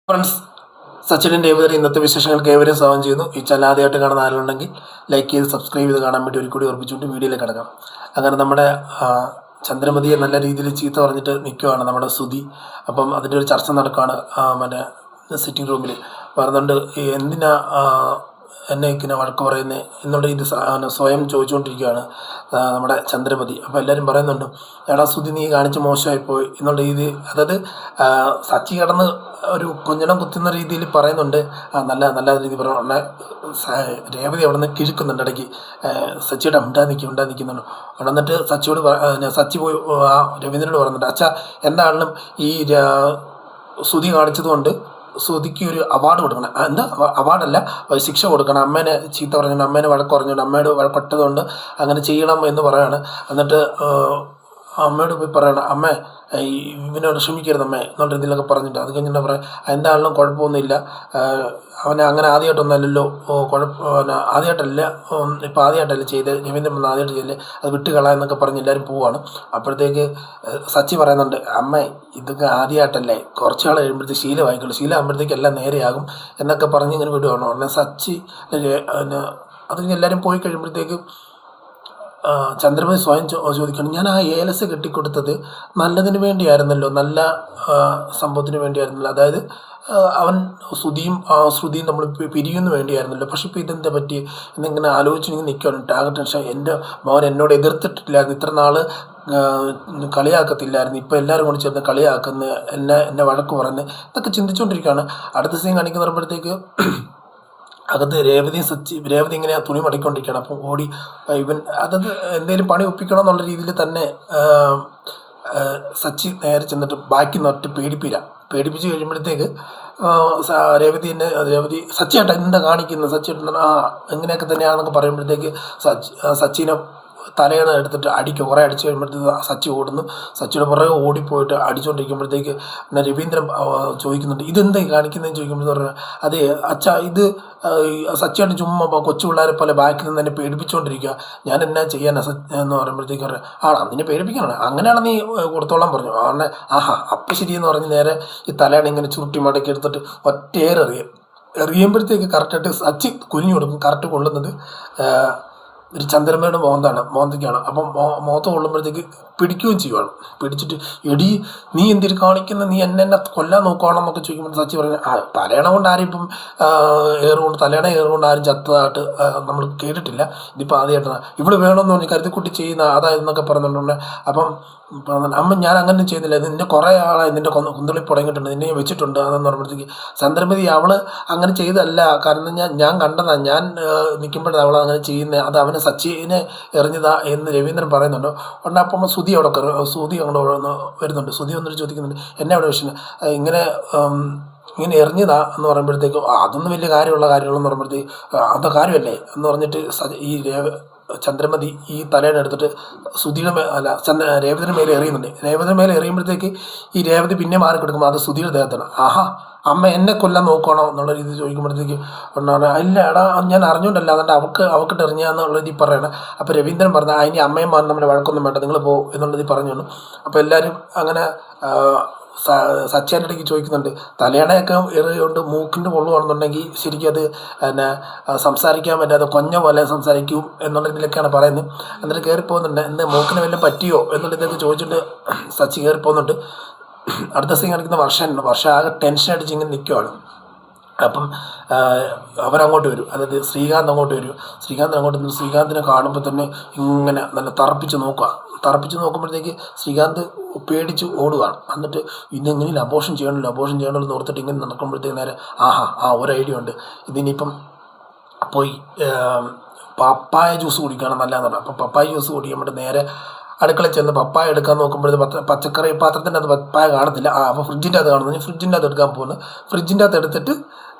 Friends, സച്ചിൻ്റെ ഏവരും ഇന്നത്തെ വിശേഷങ്ങൾക്ക് ഏവരും സ്വാഗതം ചെയ്യുന്നു. ഈ ചാനൽ ആദ്യമായിട്ട് കാണുന്ന ആളുണ്ടെങ്കിൽ ലൈക്ക് ചെയ്ത് സബ്സ്ക്രൈബ് ചെയ്ത് കാണാൻ വേണ്ടി ഒരു കൂടി ഓർപ്പിച്ചുകൊണ്ട് വീഡിയോയിലേക്ക് കിടക്കാം. അങ്ങനെ നമ്മുടെ ചന്ദ്രമതിയെ നല്ല രീതിയിൽ ചീത്ത പറഞ്ഞിട്ട് നിൽക്കുവാണ് നമ്മുടെ സുധി. അപ്പം അതിൻ്റെ ഒരു ചർച്ച നടക്കുകയാണ് മറ്റേ സിറ്റിംഗ് റൂമിൽ. പറഞ്ഞുകൊണ്ട് എന്തിനാ എന്നെ ഇങ്ങനെ വഴക്ക് പറയുന്നത് എന്നുള്ള ഇത് സ്വയം ചോദിച്ചുകൊണ്ടിരിക്കുകയാണ് നമ്മുടെ ചന്ദ്രമതി. അപ്പോൾ എല്ലാവരും പറയുന്നുണ്ട്, എടാ സുധി നീ കാണിച്ച് മോശമായിപ്പോയി എന്നുള്ള രീതി. അതായത് സച്ചി കിടന്ന് ഒരു കുഞ്ഞണം കുത്തുന്ന രീതിയിൽ പറയുന്നുണ്ട്. നല്ല രീതിയിൽ പറഞ്ഞ രേവതി അവിടെ നിന്ന് കിഴക്കുന്നുണ്ട് ഇടയ്ക്ക്. സച്ചിയുടെ ഉണ്ടാ നിൽക്കുന്നുണ്ട്. അവിടെ നിന്നിട്ട് സച്ചി പോയി രവീന്ദ്രനോട് പറയുന്നുണ്ട്, അച്ഛാ എന്താണെങ്കിലും ഈ സുധി കാണിച്ചതുകൊണ്ട് സുധിക്ക് ഒരു അവാർഡ് കൊടുക്കണം. എന്താ അവാർഡല്ല, ശിക്ഷ കൊടുക്കണം. അമ്മേനെ ചീത്ത പറഞ്ഞുകൊണ്ട്, അമ്മേനെ വഴക്ക് പറഞ്ഞുകൊണ്ട്, അമ്മയോട് വഴക്കൊട്ടതുകൊണ്ട് അങ്ങനെ ചെയ്യണം എന്ന് പറയാണ്. എന്നിട്ട് അമ്മയോട് പോയി പറയണം, അമ്മേ ഇവനോട് ക്ഷമിക്കരുത് അമ്മേ എന്നുള്ള രീതിയിലൊക്കെ പറഞ്ഞിട്ട് അത് കഴിഞ്ഞിട്ട് പറയാം, എന്താണെങ്കിലും കുഴപ്പമൊന്നുമില്ല, അവനെ അങ്ങനെ ആദ്യമായിട്ടൊന്നല്ലല്ലോ, ആദ്യമായിട്ടല്ല, ഇപ്പോൾ ആദ്യമായിട്ടല്ല ചെയ്ത്, രവീന്ദ്രൻ വന്ന് ആദ്യമായിട്ട് ചെയ്തില്ലേ, അത് വിട്ടുകളാ എന്നൊക്കെ പറഞ്ഞ് എല്ലാവരും പോവാണ്. അപ്പോഴത്തേക്ക് സച്ചി പറയുന്നുണ്ട്, അമ്മേ ഇതൊക്കെ ആദ്യമായിട്ടല്ലേ, കുറച്ച് നാൾ കഴിയുമ്പോഴത്തേക്ക് ശീലമായിക്കുള്ളൂ, ശീലമാകുമ്പോഴത്തേക്ക് എല്ലാം നേരെയാകും എന്നൊക്കെ പറഞ്ഞ് ഇങ്ങനെ വിടുവാണ്. ഉടനെ സച്ചി അത് കഴിഞ്ഞ് എല്ലാവരും പോയി കഴിയുമ്പോഴത്തേക്ക് ചന്ദ്രമതി സ്വയം ചോദിക്കണം, ഞാൻ ആ ഏലസ് കെട്ടിക്കൊടുത്തത് നല്ലതിന് വേണ്ടിയായിരുന്നല്ലോ, നല്ല സംഭവത്തിന് വേണ്ടിയായിരുന്നല്ലോ, അതായത് അവൻ ശ്രുതിയും നമ്മൾ പിരിയുന്നു വേണ്ടിയായിരുന്നല്ലോ, പക്ഷെ ഇപ്പോൾ ഇതെന്താ പറ്റി എന്നിങ്ങനെ ആലോചിച്ചിങ്ങനെ നിൽക്കുകയാണ്. ആകെ ടെൻഷൻ. എൻ്റെ മോൻ എന്നോട് എതിർത്തിട്ടില്ലായിരുന്നു, ഇത്ര നാൾ കളിയാക്കത്തില്ലായിരുന്നു, ഇപ്പോൾ എല്ലാവരും കൂടി ചേർന്ന് കളിയാക്കുന്ന, എന്നെ വഴക്ക് പറഞ്ഞ് ഇതൊക്കെ ചിന്തിച്ചുകൊണ്ടിരിക്കുകയാണ്. അടുത്ത സീൻ കാണിക്കുന്ന പറയുമ്പോഴത്തേക്ക് അകത്ത് രേവതി ഇങ്ങനെ തുണി മടക്കിക്കൊണ്ടിരിക്കുകയാണ്. അപ്പം ഓടി ഇവൻ അതത് എന്തെങ്കിലും പണി ഒപ്പിക്കണം എന്നുള്ള രീതിയിൽ തന്നെ സച്ചി നേരെ ചെന്നിട്ട് ബാക്കി നട്ട് പേടിപ്പിച്ച് കഴിയുമ്പോഴത്തേക്ക് രേവതി സച്ചിയായിട്ട് എന്താ കാണിക്കുന്നത്, സച്ചിയായിട്ട് എങ്ങനെയൊക്കെ തന്നെയാണെന്നൊക്കെ പറയുമ്പോഴത്തേക്ക് സച്ചിനെ തലയാണ് എടുത്തിട്ട് അടിക്കും. കുറേ അടിച്ചു കഴിയുമ്പോഴത്തേക്ക് സച്ചി ഓടുന്നു. സച്ചിയുടെ പുറകെ ഓടിപ്പോയിട്ട് അടിച്ചുകൊണ്ടിരിക്കുമ്പോഴത്തേക്ക് പിന്നെ രവീന്ദ്രൻ ചോദിക്കുന്നുണ്ട്, ഇതെന്താ കാണിക്കുന്നതെന്ന് ചോദിക്കുമ്പോൾ പറഞ്ഞാൽ, അതെ അച്ഛാ, ഇത് സച്ചിയായിട്ട് ചുമ്മാ കൊച്ചു പിള്ളേരെ പോലെ ബാക്കിൽ നിന്ന് തന്നെ പേടിപ്പിച്ചുകൊണ്ടിരിക്കുക, ഞാൻ എന്നാ ചെയ്യാനാ എന്ന് പറയുമ്പോഴത്തേക്ക് പറയാം, നിന്നെ പേടിപ്പിക്കണം, അങ്ങനെയാണ് നീ കൊടുത്തോളാൻ പറഞ്ഞു. അങ്ങനെ അപ്പം ശരിയെന്ന് പറഞ്ഞ് നേരെ ഈ തലയാണ് ഇങ്ങനെ ചുരുട്ടി മടക്കി എടുത്തിട്ട് എറിയുമ്പോഴത്തേക്ക് കറക്റ്റായിട്ട് സച്ചി കുനിഞ്ഞു കൊടുക്കും. കറക്റ്റ് കൊള്ളുന്നത് ഒരു ചന്ദ്രമയുടെ മോന്തയ്ക്കാണ്. അപ്പം മോത്ത കൊള്ളുമ്പോഴത്തേക്ക് പിടിക്കുകയും ചെയ്യുവാണ്. പിടിച്ചിട്ട്, എടി നീ എന്തിനു കാണിക്കുന്ന, നീ എന്നെ കൊല്ലാൻ നോക്കുകയാണെന്നൊക്കെ ചോദിക്കുമ്പോൾ സച്ചി പറയുന്നത്, തലേണ കൊണ്ട് ആരും ഇപ്പം തലേണ ഏറുകൊണ്ട് ആരും ചത്തതായിട്ട് നമ്മൾ കേട്ടിട്ടില്ല, ഇതിപ്പോൾ ആദ്യമായിട്ടാണ് ഇവിടെ വേണമെന്ന് പറഞ്ഞ് കരുതിക്കുട്ടി ചെയ്യുന്ന അതായെന്നൊക്കെ പറയുന്നുണ്ട്. അപ്പം അമ്മ ഞാൻ അങ്ങനെ ചെയ്യുന്നില്ല, നിന്നെ കുറേ ആളായി നിൻ്റെ കുന്തളി പുടങ്ങിയിട്ടുണ്ട്, നിന്നെ വെച്ചിട്ടുണ്ട് അതെന്ന് പറയുമ്പോഴത്തേക്ക് ചന്ദ്രമതി അവൾ അങ്ങനെ ചെയ്തല്ല, കാരണം ഞാൻ കണ്ടതാണ്, ഞാൻ നിൽക്കുമ്പോഴാണ് അവൾ അങ്ങനെ ചെയ്യുന്നത്, അത് അവനെ സച്ചിനെ എറിഞ്ഞതാ എന്ന് രവീന്ദ്രൻ പറയുന്നുണ്ട്. ഉടനെ അപ്പം സുധി അങ്ങോട്ട് വരുന്നുണ്ട്. സുധി വന്നിട്ട് ചോദിക്കുന്നുണ്ട്, എന്നെ അവിടെ വിഷയം ഇങ്ങനെ എറിഞ്ഞതാ എന്ന് പറയുമ്പോഴത്തേക്കും, അതൊന്നും വലിയ കാര്യങ്ങളെന്ന് പറയുമ്പോഴത്തേക്ക്, അത് കാര്യമല്ലേ എന്ന് പറഞ്ഞിട്ട് ഈ ചന്ദ്രമതി ഈ തലേനെ എടുത്തിട്ട് രേവതിയുടെ മേലെ എറിയുന്നുണ്ട്. രേവതിയുടെ മേലെ എറിയുമ്പോഴത്തേക്ക് ഈ രേവതി പിന്നെ മാറി കൊടുക്കുമ്പോൾ അത് സുധിയുടെ ദേഹത്താണ്. അമ്മ എന്നെ കൊല്ലാൻ നോക്കണോ എന്നുള്ള രീതി ചോദിക്കുമ്പോഴത്തേക്ക് ഇല്ല എടാ, ഞാൻ അറിഞ്ഞുകൊണ്ടല്ല, അതുകൊണ്ട് അവക്കിട്ട് എറിഞ്ഞാന്നുള്ള രീതി പറയണം. അപ്പോൾ രവീന്ദ്രൻ പറഞ്ഞ, ഇനി അമ്മയും മാറി നമ്മുടെ വഴക്കൊന്നും വേണ്ട, നിങ്ങൾ പോ എന്നുള്ള രീതി പറഞ്ഞു. അപ്പോൾ എല്ലാവരും അങ്ങനെ സച്ചിൻ്റെ ഇടയ്ക്ക് ചോദിക്കുന്നുണ്ട്, തലയണയൊക്കെ എറിയുകൊണ്ട് മൂക്കിൻ്റെ പൊള്ളുവാണെന്നുണ്ടെങ്കിൽ ശരിക്കും അത് സംസാരിക്കാൻ പറ്റാതെ കൊഞ്ഞ പോലെ സംസാരിക്കും എന്നുള്ള ഇതിലൊക്കെയാണ് പറയുന്നത്. എന്നിട്ട് കയറിപ്പോകുന്നുണ്ട്, എന്താ മൂക്കിന് വല്ലതും പറ്റിയോ എന്നുള്ള ഇതൊക്കെ ചോദിച്ചിട്ട് സച്ചി കയറിപ്പോകുന്നുണ്ട്. അടുത്ത സീൻ കാണിക്കുന്ന വർഷ ആകെ ടെൻഷൻ അടിച്ച് ഇങ്ങനെ നിൽക്കുവാണ്. അപ്പം അവരങ്ങോട്ട് വരും, അതായത് ശ്രീകാന്ത് അങ്ങോട്ട് വരും. ശ്രീകാന്തിനെ കാണുമ്പോൾ തന്നെ ഇങ്ങനെ നല്ല തറപ്പിച്ച് നോക്കുമ്പോഴത്തേക്ക് ശ്രീകാന്ത് പേടിച്ച് ഓടുകയാണ്. എന്നിട്ട് ഇന്നെങ്ങനെ അബോർഷൻ ചെയ്യണമല്ലോ എന്ന് ഓർത്തിട്ട് ഇങ്ങനെ നടക്കുമ്പോഴത്തേക്ക് നേരെ ഒരു ഐഡിയ ഉണ്ട്, ഇതിനിപ്പം പോയി പപ്പായ ജ്യൂസ് കുടിക്കണം നല്ലതെന്ന് പറഞ്ഞു. അപ്പം പപ്പായ ജ്യൂസ് കുടിക്കാൻ വേണ്ടി നേരെ അടുക്കളയിൽ ചെന്ന് പപ്പായ എടുക്കാൻ നോക്കുമ്പോഴത്തേക്ക് പച്ചക്കറി പാത്രത്തിൻ്റെ അത് പപ്പായ കാണത്തില്ല. അപ്പോൾ ഫ്രിഡ്ജിൻ്റെ അത് കാണുന്നു. ഫ്രിഡ്ജിൻ്റെ അത് എടുക്കാൻ പോകുന്നു. ഫ്രിഡ്ജിൻ്റെ അത് എടുത്തിട്ട്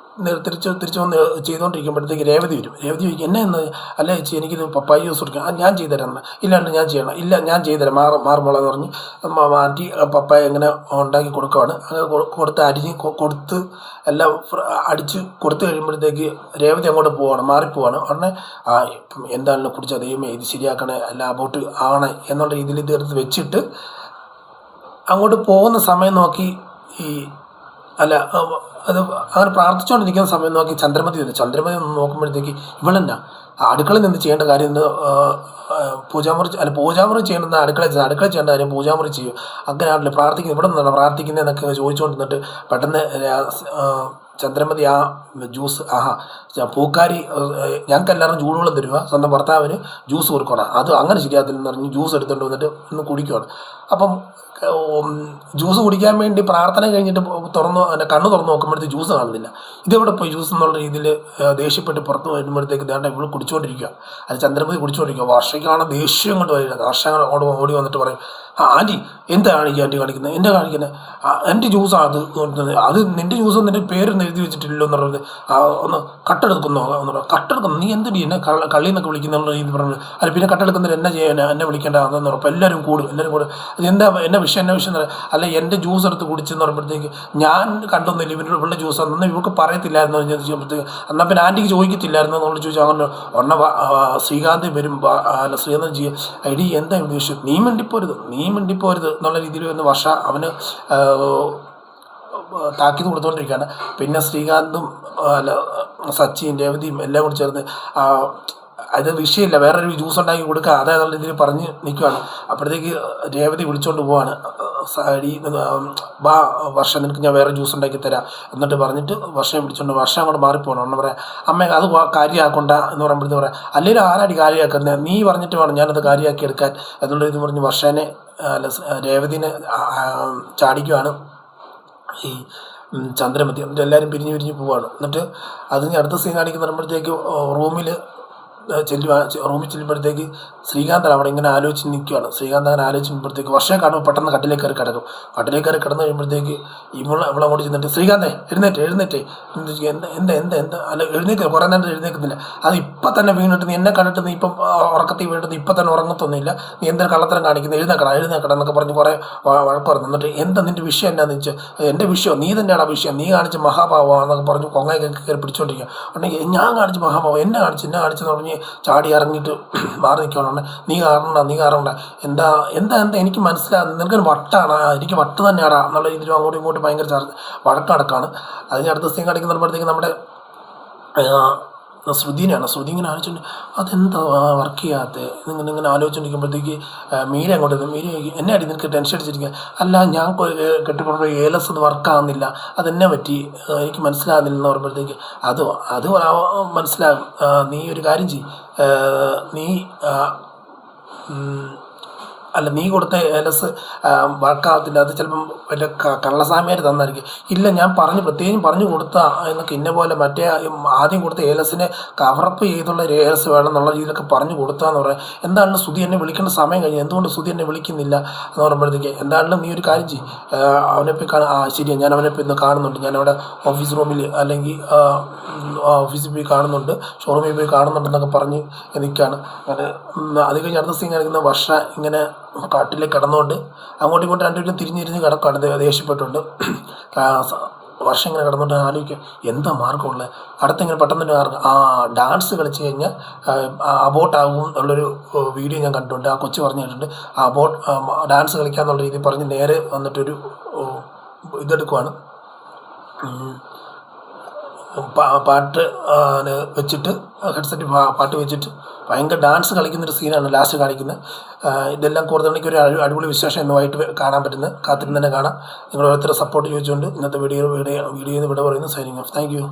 തിരിച്ച് വന്ന് ചെയ്തുകൊണ്ടിരിക്കുമ്പോഴത്തേക്ക് രേവതി വരും. രേവതി ചോദിക്കും, എന്ന് അല്ല ചേച്ചി എനിക്കിത് പപ്പായ ജ്യൂസ് കുടിക്കാം, ഞാൻ ചെയ്തുതരാം, ഇല്ലാണ്ട് ഞാൻ ചെയ്യണം, ഇല്ല ഞാൻ ചെയ്തുതരാം, മാറുമ്പോളെന്ന് പറഞ്ഞ് മാറ്റി പപ്പായ ഇങ്ങനെ ഉണ്ടാക്കി കൊടുക്കുകയാണ്. അങ്ങനെ കൊടുത്ത് അരിഞ്ഞ് കൊടുത്ത് എല്ലാം അടിച്ച് കൊടുത്തു കഴിയുമ്പോഴത്തേക്ക് രേവതി അങ്ങോട്ട് മാറിപ്പോവാണ്. ഉടനെ ഇപ്പം എന്താണെങ്കിലും കുടിച്ചാൽ ദൈവമേ ഇത് ശരിയാക്കണേ, അല്ല അബോട്ട് ആവണേ എന്നുള്ള രീതിയിൽ ഇത് എടുത്ത് വെച്ചിട്ട് അങ്ങോട്ട് പോകുന്ന സമയം നോക്കി ഈ അല്ല അത് അങ്ങനെ പ്രാർത്ഥിച്ചുകൊണ്ടിരിക്കുന്ന സമയം നോക്കി ചന്ദ്രമതി വന്നു. ചന്ദ്രമതി ഒന്ന് നോക്കുമ്പോഴത്തേക്ക് ഇവളെന്നാ അടുക്കളയിൽ നിന്ന് ചെയ്യേണ്ട കാര്യം പൂജാമുറി പൂജാമുറി ചെയ്യേണ്ടത് അടുക്കള ചെയ്യേണ്ട കാര്യം പൂജാമുറി ചെയ്യും. അങ്ങനെയാണല്ലോ പ്രാർത്ഥിക്കുന്നത്, ഇവിടെ നിന്നാണ് പ്രാർത്ഥിക്കുന്നതെന്നൊക്കെ ചോദിച്ചുകൊണ്ടിരുന്നിട്ട് പെട്ടെന്ന് ചന്ദ്രമതി ആ ജ്യൂസ് പൂക്കാരി ഞങ്ങൾക്ക് എല്ലാവരും ചൂടുവെള്ളം തരുക, സ്വന്തം ഭർത്താവിന് ജ്യൂസ് കൊടുക്കണം, അത് അങ്ങനെ ശരിയാകത്തില്ലെന്ന് പറഞ്ഞ് ജ്യൂസ് എടുത്തുകൊണ്ട് വന്നിട്ട് ഒന്ന് കുടിക്കുകയാണ്. അപ്പം ജ്യൂസ് കുടിക്കാൻ വേണ്ടി പ്രാർത്ഥന കഴിഞ്ഞിട്ട് കണ്ണ് തുറന്ന് നോക്കുമ്പോഴത്തേക്ക് ജ്യൂസ് കാണുന്നില്ല. ഇതെവിടെ പോയി ജ്യൂസ് എന്നുള്ള രീതിയിൽ ദേഷ്യപ്പെട്ട് പുറത്ത് വരുമ്പോഴത്തേക്ക് ദേണ്ട ഇവൾ കുടിച്ചുകൊണ്ടിരിക്കുക. അത് ചന്ദ്രമതി കുടിച്ചുകൊണ്ടിരിക്കുക. വർഷയ്ക്കാണ് ദേഷ്യം കൊണ്ട് വരുന്നത്. വർഷ ഓടി വന്നിട്ട് പറയും, ആൻറ്റി എന്താ കാണിക്കുക, ആൻറ്റി കാണിക്കുന്നത് എന്താ കാണിക്കുന്നത്, എൻ്റെ ജ്യൂസാണ് അത് നിൻ്റെ ജ്യൂസ് നിൻ്റെ പേരൊന്നും എഴുതി വെച്ചിട്ടില്ലല്ലോ എന്ന് പറഞ്ഞത്, ഒന്ന് കട്ടെടുക്കുന്നോ എന്ന് പറഞ്ഞു. കട്ടെടുക്കുന്നു നീ എന്തിടി എന്നെ കള്ളിന്നൊക്കെ വിളിക്കുന്ന രീതി പറഞ്ഞു. അല്ല പിന്നെ കട്ടെടുക്കുന്നതിന് എന്നെ ചെയ്യാൻ എന്നെ വിളിക്കേണ്ട അതെന്ന് ഉറപ്പ് എല്ലാവരും കൂടും അത് എന്താ എന്നെ വിഷയം എന്ന് പറയാം. അല്ല എൻ്റെ ജ്യൂസ് എടുത്ത് കുടിച്ചെന്ന് പറയുമ്പോഴത്തേക്ക് ഞാൻ കണ്ടൊന്നുമില്ല ഇവരുടെ ജ്യൂസ് അന്ന് ഇവർക്ക് പറയത്തില്ലായിരുന്നു ചോദിച്ചപ്പോഴത്തേക്ക് എന്നാൽ പിന്നെ ആൻറ്റിക്ക് ചോദിക്കത്തില്ലായിരുന്നു എന്നുള്ള ചോദിച്ചാൽ അങ്ങനെ ശ്രീകാന്ത് വരും. അല്ല ശ്രീകാന്ത് ചെയ്യും, എടി എന്താ ഇവിടെ വിഷയം, നീ മിണ്ടിപ്പോരുത് എന്നുള്ള രീതിയിൽ വന്ന് വർഷ അവന് താക്കീത് കൊടുത്തുകൊണ്ടിരിക്കുകയാണ്. പിന്നെ ശ്രീകാന്തും അല്ല സച്ചിൻ രേവതിയും എല്ലാം കൂടി ചേർന്ന് അത് വിഷയമില്ല വേറൊരു ജ്യൂസ് ഉണ്ടാക്കി കൊടുക്കുക അതേന്നുള്ള രീതിയിൽ പറഞ്ഞ് നിൽക്കുകയാണ്. അപ്പോഴത്തേക്ക് രേവതി വിളിച്ചുകൊണ്ട് പോവാണ്, വർഷം നിനക്ക് ഞാൻ വേറെ ജ്യൂസ് ഉണ്ടാക്കി തരാം എന്നിട്ട് പറഞ്ഞിട്ട് വർഷം വിളിച്ചുകൊണ്ട് വർഷം അങ്ങോട്ട് മാറിപ്പോകണം. ഒന്ന് പറയാം അമ്മ അത് കാര്യമാക്കണ്ട എന്ന് പറയുമ്പോഴത്തേക്ക് പറയാം അല്ലെങ്കിൽ ആരാടി കാര്യമാക്കുന്നത്, നീ പറഞ്ഞിട്ട് വേണം ഞാനത് കാര്യമാക്കി എടുക്കാൻ എന്നുള്ള ഇത് പറഞ്ഞ് വർഷനെ അല്ല രേവതിനെ ചാടിക്കുവാണ് ഈ ചന്ദ്രമതി. എന്നിട്ട് എല്ലാവരും പിരിഞ്ഞ് പോവാണ്. എന്നിട്ട് അതിന് അടുത്ത സീൻ കാണിക്കുന്ന പറയുമ്പോഴത്തേക്ക് റൂമിൽ ചെല്ലുമ്പോഴത്തേക്ക് ശ്രീകാന്താണ് അവിടെ ഇങ്ങനെ ആലോചിച്ച് നിൽക്കുകയാണ്. ശ്രീകാന്ത് അങ്ങനെ ആലോചിക്കുമ്പോഴത്തേക്ക് വർഷം കാണുമ്പോൾ പെട്ടെന്ന് കട്ടിലേക്ക് കയറി കിടന്ന് കഴിയുമ്പോഴത്തേക്ക് ഇവളങ്ങോട്ട് ചെന്നിട്ട് ശ്രീകാന്തേ എഴുന്നേറ്റേ എന്താ അല്ല എഴുന്നേക്കില്ല, കുറേ നേരം എഴുന്നേൽക്കുന്നില്ല, അത് ഇപ്പം തന്നെ വീണിട്ട് നീ എന്നെ കണ്ടിട്ട് നീ ഇപ്പം ഉറക്കത്തിൽ വീണിട്ട് ഇപ്പം തന്നെ ഉറങ്ങത്തൊന്നുമില്ല, നീ എന്തൊരു കള്ളത്തരം കാണിക്കുന്നത്, എഴുന്നേക്കണം എന്നൊക്കെ പറഞ്ഞ് കുറേ വഴക്ക് പറഞ്ഞു. എന്നിട്ട് എന്താ നിൻ്റെ വിഷയം എന്നാന്ന് വെച്ചാൽ എൻ്റെ വിഷയം നീ തന്നെയാണ് ആ വിഷയം, നീ കാണിച്ച മഹാഭാവമാണെന്നൊക്കെ പറഞ്ഞ് കൊങ്ങയൊക്കെ കയറി പിടിച്ചോണ്ടിരിക്കുക. ഉണ്ടെങ്കിൽ ഞാൻ കാണിച്ച മഹാഭാവം എന്നെ കാണിച്ചെന്ന് പറഞ്ഞ് ചാടി ഇറങ്ങിയിട്ട് മാറി നിൽക്കുകയാണ്. നീ കാരണമുണ്ട എന്താ എനിക്ക് മനസ്സിലാകുന്നത്, നിനക്കൊരു വട്ടാണ്, എനിക്ക് വട്ട് തന്നെയാടാ എന്നുള്ള രീതിയിലും അങ്ങോട്ടും ഇങ്ങോട്ടും ഭയങ്കര വഴക്കടക്കാണ്. അതിന് അടുത്ത സീൻ കാണിക്കുമ്പോഴത്തേക്ക് നമ്മുടെ ശ്രുതി ഇങ്ങനെ ആലോചിച്ചുകൊണ്ട് അതെന്താ വർക്ക് ചെയ്യാത്തത് ഇങ്ങനെ ആലോചിച്ചുകൊണ്ടിരിക്കുമ്പോഴത്തേക്ക് മീര അങ്ങോട്ട് മീര എന്നെ അടി നിനക്ക് ടെൻഷൻ അടിച്ചിരിക്കുക, അല്ല ഞാൻ കെട്ടിക്കൊണ്ട ഏലസ് അത് വർക്കാകുന്നില്ല അതെന്നെ പറ്റി എനിക്ക് മനസ്സിലാകുന്നില്ല എന്ന് പറയുമ്പോഴത്തേക്ക് അത് മനസ്സിലാകും, നീ ഒരു കാര്യം ചെയ്യ്, നീ കൊടുത്ത ഏലസ് വർക്കാകത്തില്ല, അത് ചിലപ്പം വല്ല കള്ളസാമിയാർ തന്നായിരിക്കും. ഇല്ല ഞാൻ പ്രത്യേകം പറഞ്ഞു കൊടുത്താ എന്നൊക്കെ ഇന്ന പോലെ മറ്റേ ആദ്യം കൊടുത്ത ഏലസിനെ കവറപ്പ് ചെയ്തുള്ള ഒരു ഏലസ് വേണം എന്നുള്ള രീതിയിലൊക്കെ പറഞ്ഞു കൊടുത്താന്ന് പറയാം. എന്താണെങ്കിലും ശ്രുതി എന്നെ വിളിക്കേണ്ട സമയം കഴിഞ്ഞു, എന്തുകൊണ്ട് ശ്രുതി എന്നെ വിളിക്കുന്നില്ല എന്ന് പറയുമ്പോഴത്തേക്ക് എന്താണെങ്കിലും നീ ഒരു കാര്യം ചെയ്യും, അവനെ പോയി ശരിയാണ് ഞാൻ അവനെ പോയി ഇന്ന് കാണുന്നുണ്ട്, ഞാനവിടെ ഓഫീസ് റൂമിൽ അല്ലെങ്കിൽ ഓഫീസിൽ പോയി കാണുന്നുണ്ട്, ഷോറൂമിൽ പോയി കാണുന്നുണ്ടെന്നൊക്കെ പറഞ്ഞ് നിൽക്കുകയാണ്. അങ്ങനെ അത് കഴിഞ്ഞ് അടുത്ത സീൻ കാണിക്കുന്ന വർഷ ഇങ്ങനെ കാട്ടിലേക്ക് കിടന്നുകൊണ്ട് അങ്ങോട്ടും ഇങ്ങോട്ടും രണ്ടുപേരും തിരിഞ്ഞിരിഞ്ഞ് കിടക്കുകയാണ് ദേഷ്യപ്പെട്ടുകൊണ്ട്. വർഷം ഇങ്ങനെ കിടന്നുകൊണ്ട് ആലോചിക്കുക എന്താ മാർഗമുള്ളത്, അടുത്തിങ്ങനെ പെട്ടെന്ന് ഡാൻസ് കളിച്ച് കഴിഞ്ഞാൽ അബോട്ടാകും എന്നുള്ളൊരു വീഡിയോ ഞാൻ കണ്ടിട്ടുണ്ട്. ആ കൊച്ചു പറഞ്ഞു കേട്ടിട്ടുണ്ട് ഡാൻസ് കളിക്കാന്നുള്ള രീതിയിൽ പറഞ്ഞ് നേരെ വന്നിട്ടൊരു ഇതെടുക്കുവാണ്, പാട്ട് വെച്ചിട്ട് ഹെഡ്സെറ്റ് പാട്ട് വെച്ചിട്ട് ഭയങ്കര ഡാൻസ് കളിക്കുന്നൊരു സീനാണ് ലാസ്റ്റ് കാണിക്കുന്നത്. ഇതെല്ലാം കൂടുതൽ ഒരു അടിപൊളി വിശേഷം എന്നുമായിട്ട് കാണാൻ പറ്റുന്നത് കാത്തിരുന്ന് തന്നെ കാണാം. നിങ്ങൾ ഓരോരുത്തരെ സപ്പോർട്ട് ചോദിച്ചുകൊണ്ട് ഇന്നത്തെ വീഡിയോ ഇവിടെ പറയുന്നു. Signing off. Thank you.